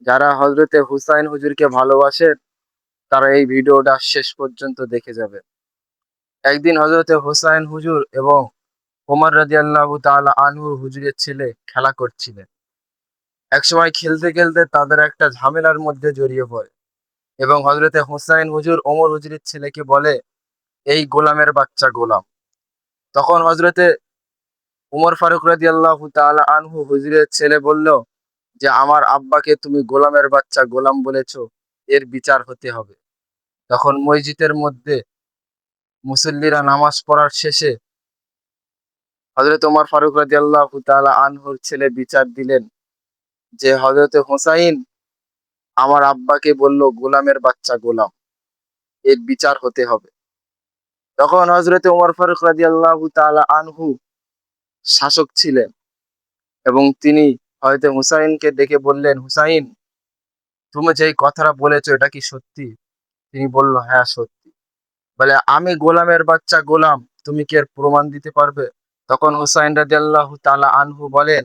যারা হজরতে হুসাইন হুজুরকে ভালোবাসে তারা এই ভিডিওটা শেষ পর্যন্ত দেখে যাবে। একদিন হজরতে হুসাইন হুজুর এবং ওমর রাদিয়াল্লাহু তাআলা আনহু হুজুরের ছেলে খেলা করছিলেন। একসময় খেলতে খেলতে তাদের একটা ঝামেলার মধ্যে জড়িয়ে পড়ে এবং হজরতে হুসাইন হুজুর ওমর হুজুরের ছেলেকে বলে, এই গোলামের বাচ্চা গোলাম। তখন হজরতে উমর ফারুক রাদিয়াল্লাহু তাআলা আনহু হুজুরের ছেলে বলল যে, আমার আব্বাকে তুমি গোলামের বাচ্চা গোলাম বলেছো, এর বিচার হতে হবে। তখন মসজিদের মধ্যে মুসল্লিরা নামাজ পড়ার শেষে হযরত ওমর ফারুক রাদিয়াল্লাহু তাআলা আনহুর ছেলে বিচার দিলেন যে, হযরতে হোসাইন আমার আব্বাকে বলল গোলামের বাচ্চা গোলাম, এর বিচার হতে হবে। তখন হযরতে ওমর ফারুক রাদিয়াল্লাহু তাআলা আনহু শাসক ছিলেন এবং তিনি হয়তো হুসাইনকে ডেকে বললেন, হুসাইন, তুমি যে এই কথাটা বলেছো এটা কি সত্যি? তিনি বলল, হ্যাঁ সত্যি। বলে, আমি গোলামের বাচ্চা গোলাম, তুমি কি এর প্রমাণ দিতে পারবে? তখন হুসাইন রাদিয়াল্লাহু তাআলা আনহু বলেন,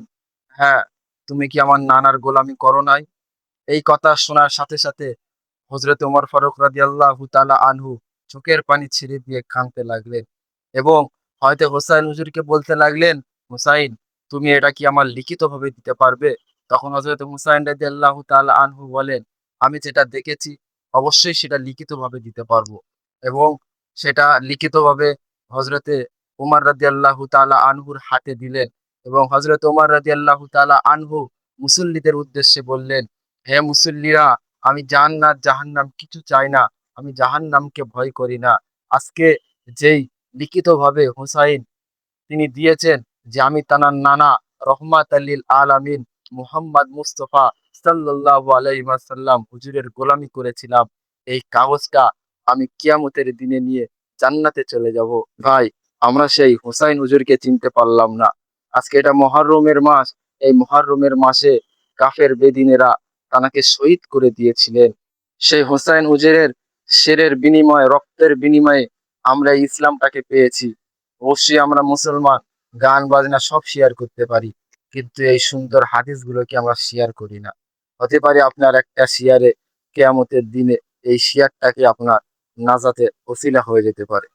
হ্যাঁ, তুমি কি আমার নানার গোলামি করো নাই? এই কথা শোনার সাথে সাথে হযরত ওমর ফারুক রাদিয়াল্লাহু তাআলা আনহু চোখের পানি ছেড়ে দিয়ে কাঁদতে লাগলেন এবং হয়তো হোসাইন হুজুরকে বলতে লাগলেন, হুসাইন, তুমি এটা কি আমার লিখিতভাবে দিতে পারবে? তখন হযরত হুসাইন রাদিয়াল্লাহু তাআলা আনহু বলেন, আমি যেটা দেখেছি অবশ্যই সেটা লিখিতভাবে দিতে পারবো। এবং সেটা লিখিতভাবে হযরতে উমর রাদিয়াল্লাহু তাআলা আনহুর হাতে দিলেন এবং হযরত উমর রাদিয়াল্লাহু তাআলা আনহু মুসল্লিদের উদ্দেশ্যে বললেন, হে মুসল্লিরা, আমি জান্নাত জাহান্নাম কিছু চাই না, আমি জাহান্নামকে ভয় করি না। আজকে যেই লিখিতভাবে হুসাইন তিনি দিয়েছেন যে আমি তানার নানা রহমাতাল লিল আলামিন মুহাম্মদ মুস্তাফা সাল্লাল্লাহু আলাইহি ওয়াসাল্লাম হুজুরের গোলামি করেছিলাম, এই কাগজটা আমি কিয়ামতের দিনে নিয়ে জান্নাতে চলে যাব। ভাই, আমরা সেই হুসাইন হুজুরকে চিনতে পারলাম না। আজকে এটা মুহররমের মাস, এই মুহররমের মাসে কাফের বেদিনেরা তানাকে শহীদ করে দিয়েছিলেন। সেই হুসাইন হুজুরের শেরের বিনিময়ে, রক্তের বিনিময়ে আমরা এই ইসলামটাকে পেয়েছি। অবশ্যই আমরা মুসলমান, গান বাজনা সব শেয়ার করতে পারি, কিন্তু এই সুন্দর হাদিসগুলোকে আমরা শেয়ার করি না। হতে পারে আপনার একটা শেয়ারে কিয়ামতের দিনে এই শেয়ারটাকে আপনার নাজাতে ওসিলা হয়ে যেতে পারে।